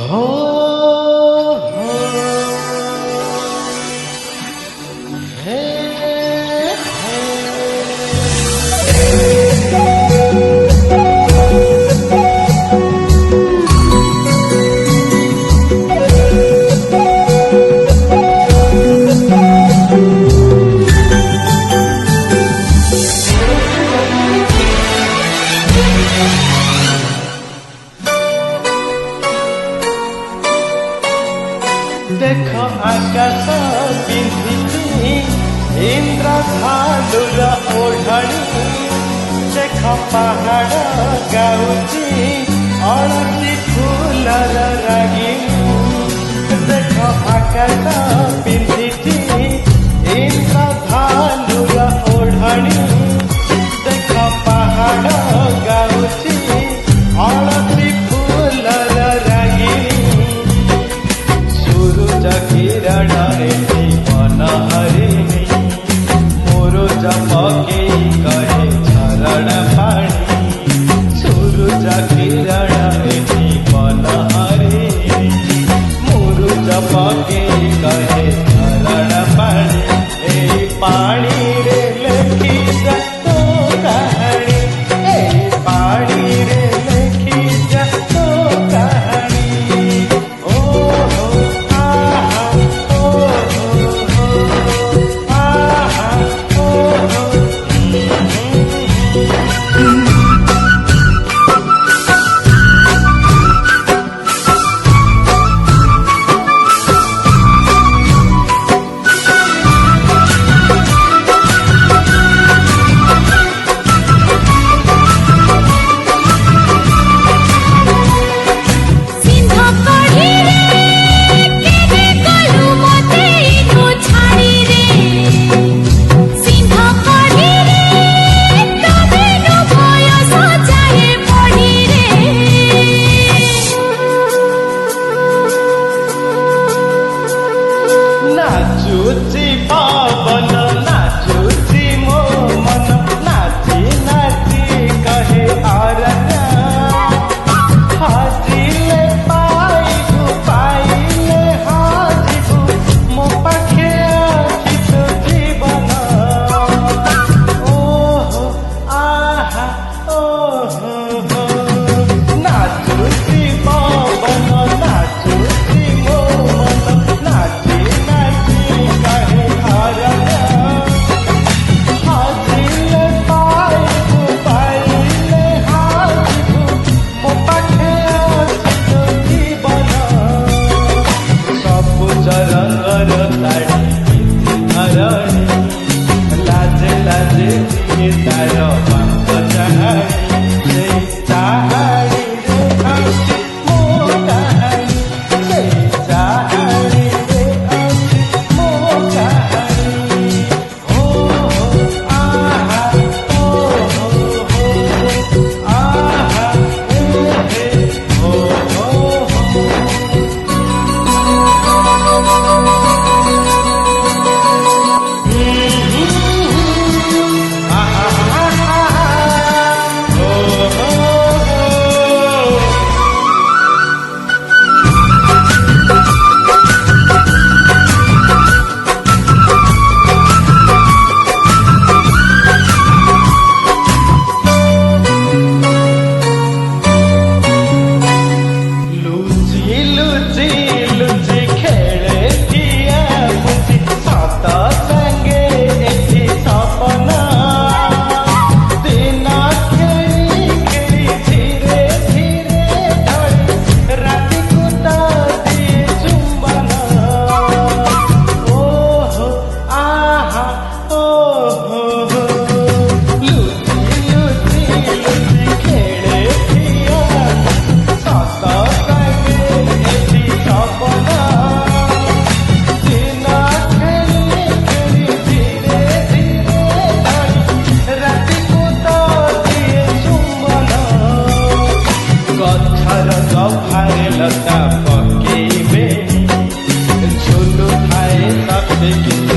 हो हे देख आकाश पिंधि इंद्रधनुर ओढ़णी देख पहाड़ गाउची अलसी फूलर रागिणी देख आकाश पिंधि इंद्रधनुर ओढ़णी देख पहाड़ गाउची अलसी फूलर रागिणी किरण जीवन हरिणी मुरुज पके कहे झरण पाणी सूरज किरण जीवन हरिणी मुरुज पके कहे झरण पाणी ए पानी रे लेखी तो कहानी ए पानी रे लेखी तो कहानी ओ नाचुची पावन नाचुची मो मन नाची नाची कहे आरण्या हाजिले पाइबु पाइले हाजिबु मो पाखे आखितो जीवन ओहो आहा ओहो नाचुची पावन नाचुची मो मन नाची लाजे लाजे तार बाप चाहानी से चाहानी रे आसी मो कहानी से चाहानी रे आसी मो कहानी हो आहा हो आहा हे हो लता पकेबे झुलु थाए सबके